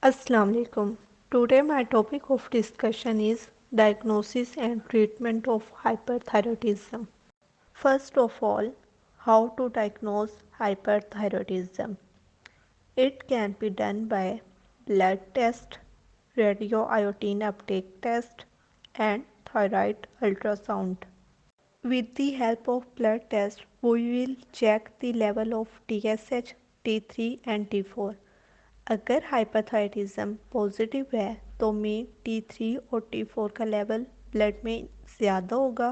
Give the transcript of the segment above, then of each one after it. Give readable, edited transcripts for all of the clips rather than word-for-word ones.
Assalamu alaikum. Today my topic of discussion is diagnosis and treatment of hyperthyroidism. First of all, how to diagnose hyperthyroidism. It can be done by blood test, radioiodine uptake test, and thyroid ultrasound. With the help of blood test, we will check the level of TSH, T3 and T4. अगर हाइपरथायरिज्म positive है तो में T3 और T4 का level blood में ज़्यादा होगा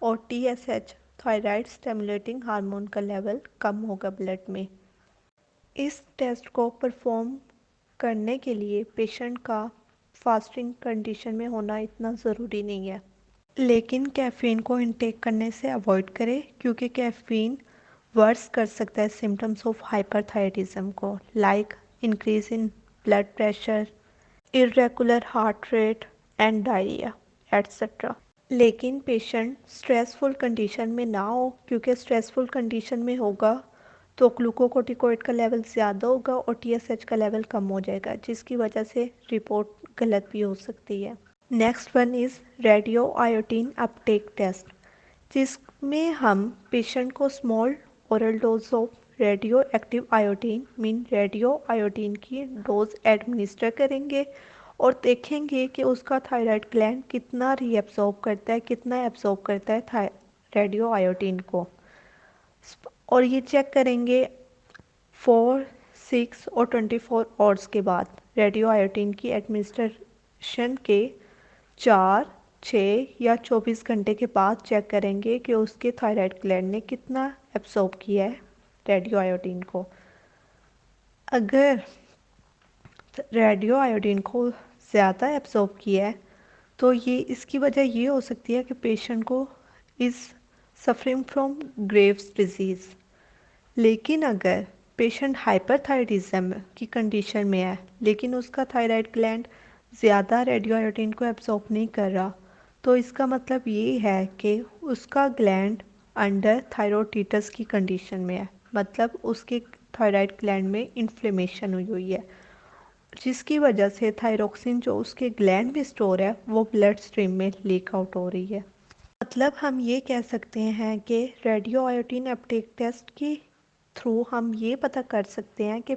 और TSH थायराइड स्टिमुलेटिंग हार्मोन का लेवल कम होगा ब्लड में। इस टेस्ट को परफॉर्म करने के लिए पेशेंट का फास्टिंग कंडीशन में होना इतना ज़रूरी नहीं है, लेकिन कैफ़ीन को इनटेक करने से अवॉइड करें क्योंकि कैफ़ीन वर्स कर सकता है सिम्टम्स ऑफ हाइपरथायरिज्म को, like increase in blood pressure, irregular heart rate and diarrhea, etc. लेकिन पेशेंट स्ट्रेसफुल कंडीशन में ना हो, क्योंकि स्ट्रेसफुल कंडीशन में होगा तो ग्लूकोकोर्टिकोइड का लेवल ज़्यादा होगा और TSH का लेवल कम हो जाएगा, जिसकी वजह से रिपोर्ट गलत भी हो सकती है। Next one is radio iodine uptake test, जिसमें हम पेशेंट को small oral dose of radioactive iodine radio iodine की डोज एडमिनिस्टर करेंगे और देखेंगे कि उसका थायराइड ग्लैंड कितना रीएब्जॉर्ब करता है, कितना एब्जॉर्ब करता है रेडियो आयोडीन को, और ये चेक करेंगे 4, 6 और 24 आवर्स के बाद। रेडियो आयोडीन की एडमिनिस्ट्रेशन के 4, 6 या 24 घंटे के बाद चेक करेंगे कि उसके थायराइड ग्लैंड ने कितना एब्जॉर्ब किया है रेडियो आयोडीन को। अगर रेडियो आयोडीन को ज़्यादा एब्जॉर्ब किया है तो ये इसकी वजह ये हो सकती है कि पेशेंट को is suffering from Graves disease. लेकिन अगर पेशेंट हाइपरथायरिज्म की कंडीशन में है लेकिन उसका थायराइड ग्लैंड ज़्यादा रेडियो आयोडीन को एब्जॉर्ब नहीं कर रहा, तो इसका मतलब ये है कि उसका ग्लैंड अंडर थायरोटिटस की कंडीशन में है, मतलब उसके थायराइड ग्लैंड में इन्फ्लेमेशन हुई हुई है, जिसकी वजह से थायरोक्सिन जो उसके ग्लैंड में स्टोर है वो ब्लड स्ट्रीम में लीक आउट हो रही है। मतलब हम ये कह सकते हैं कि रेडियो आयोडीन अपटेक टेस्ट की थ्रू हम ये पता कर सकते हैं कि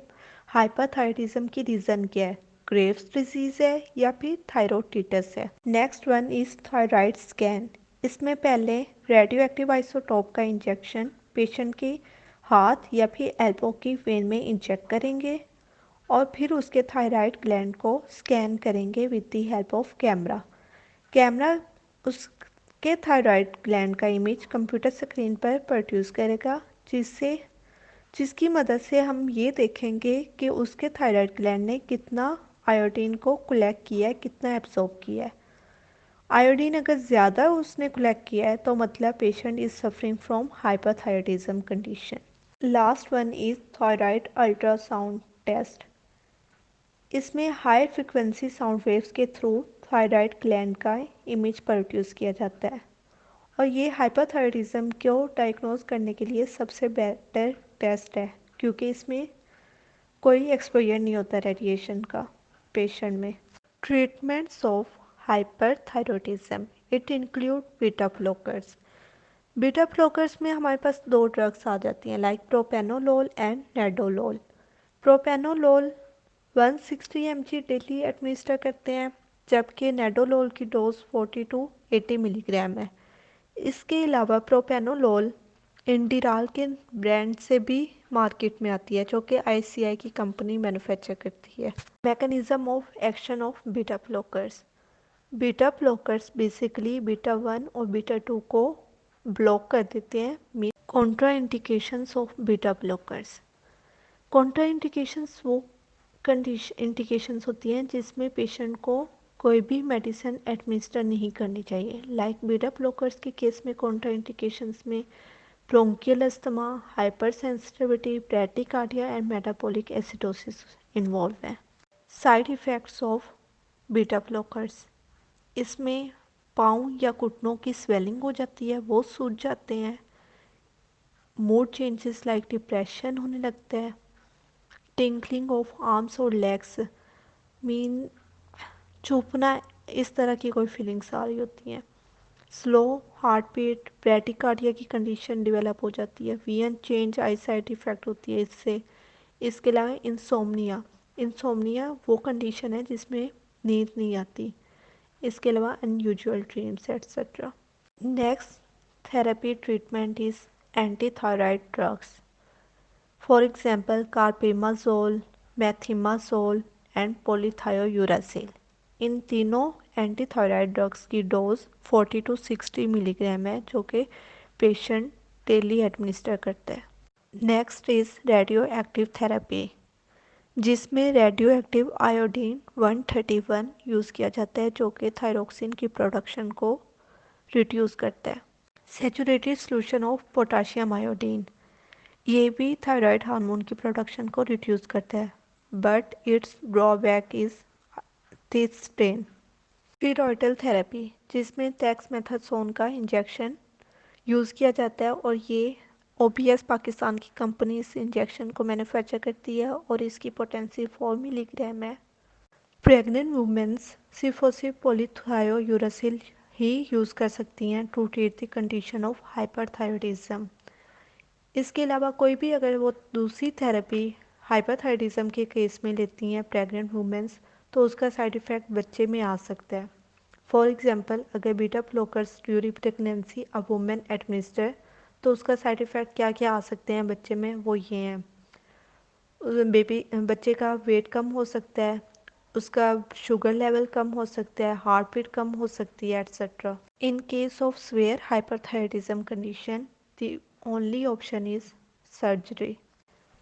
हाइपरथायरिज्म की रीज़न क्या है, ग्रेव्स डिजीज़ है या फिर थायरोटिटस है। Next one is thyroid scan. इसमें पहले रेडियो एक्टिव आइसोटोप का इंजेक्शन पेशेंट के हाथ या फिर एल्बो की वेन में इंजेक्ट करेंगे और फिर उसके थायराइड ग्लैंड को स्कैन करेंगे with the help of camera. Camera उसके थायराइड ग्लैंड का इमेज कंप्यूटर स्क्रीन पर प्रोड्यूस करेगा, जिसकी मदद से हम ये देखेंगे कि उसके थायराइड ग्लैंड ने कितना आयोडीन को कलेक्ट किया है, कितना एब्जॉर्ब किया है। आयोडीन अगर ज़्यादा उसने कलेक्ट किया है तो मतलब patient is suffering from hyperthyroidism condition. Last one is thyroid ultrasound test. इसमें हाई फ्रिक्वेंसी साउंड वेव्स के थ्रू थायराइड ग्लैंड का इमेज प्रोड्यूस किया जाता है और ये हाइपरथायरिज्म को डायग्नोज करने के लिए सबसे बेटर टेस्ट है, क्योंकि इसमें कोई एक्सपोजर नहीं होता रेडिएशन का पेशेंट में। Treatments of hyperthyroidism it include beta blockers. Beta blockers में हमारे पास दो ड्रग्स आ जाती हैं, like propranolol and nadolol. Propranolol 160 mg daily administer करते हैं, जबकि नेडोलोल की डोज 40 टू 80 मिलीग्राम है। इसके अलावा प्रोपेनोलोल इंडिराल के ब्रांड से भी मार्केट में आती है, जो कि ICI की कंपनी मैन्युफैक्चर करती है। Mechanism of action of beta blockers. Beta blockers basically beta 1 और बीटा 2 को ब्लॉक कर देते हैं। Contra indications of beta blockers. Contra indications वो इंडिकेशंस होती हैं जिसमें पेशेंट को कोई भी मेडिसिन एडमिनिस्टर नहीं करनी चाहिए, लाइक बीटा ब्लॉकर्स के केस में कॉन्ट्रा इंडिकेशंस में bronchial asthma, hypersensitivity, bradycardia and metabolic acidosis involve है। Side effects of beta blockers. इसमें पाँव या घुटनों की स्वेलिंग हो जाती है, वो सूज जाते हैं, मूड चेंजेस लाइक डिप्रेशन होने लगता है, टिंकलिंग ऑफ आर्म्स और लेग्स, मीन चुभना, इस तरह की कोई फीलिंग्स आ रही होती हैं। स्लो हार्ट बीट, ब्रैडिकार्डिया की कंडीशन डेवलप हो जाती है। विजन चेंज, आई साइड इफेक्ट होती है इससे। इसके अलावा इंसोम्निया, इंसोम्निया वो कंडीशन है जिसमें नींद नहीं आती। इसके अलावा unusual dreams etcetera. Next therapy treatment is anti thyroid drugs, for example carbimazole, methimazole and propylthiouracil. इन तीनों एंटी थायराइड ड्रग्स की डोज 40 to 60 मिलीग्राम है, जो कि पेशेंट डेली एडमिनिस्टर करता है। Next is radioactive therapy, जिसमें रेडियो एक्टिव आयोडीन 131 यूज़ किया जाता है, जो कि थायरोक्सिन की प्रोडक्शन को रिड्यूस करता है। Saturated solution of potassium iodine, ये भी थायराइड हार्मोन की प्रोडक्शन को रिड्यूस करता है, but it's drawback is this strain. Steroidal therapy, जिसमें टेक्समेथासोन का इंजेक्शन यूज़ किया जाता है, और ये ओबीएस पाकिस्तान की कंपनी इस इंजेक्शन को मैन्युफैक्चर करती है और इसकी पोटेंसी 4 मिलीग्राम है। प्रेग्नेंट वुमेन्स सिर्फ और सिर्फ पोलीथायोयूरासिल ही यूज़ कर सकती हैं to treat the condition of hyperthyroidism. इसके अलावा कोई भी अगर वो दूसरी थेरेपी हाइपरथायरॉयडिज्म के केस में लेती हैं प्रेग्नेंट वुमेन्स, तो उसका साइड इफ़ेक्ट बच्चे में आ सकता है। फॉर एग्जांपल, अगर beta blockers during pregnancy a women administer, तो उसका साइड इफ़ेक्ट क्या क्या आ सकते हैं बच्चे में, वो ये हैं। बच्चे का वेट कम हो सकता है, उसका शुगर लेवल कम हो सकता है, हार्ट बीट कम हो सकती है etcetera. In case of severe hyperthyroidism condition, the only option is surgery.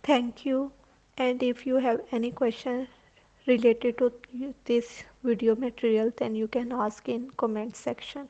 Thank you. And if you have any question related to this video material, then you can ask in comment section.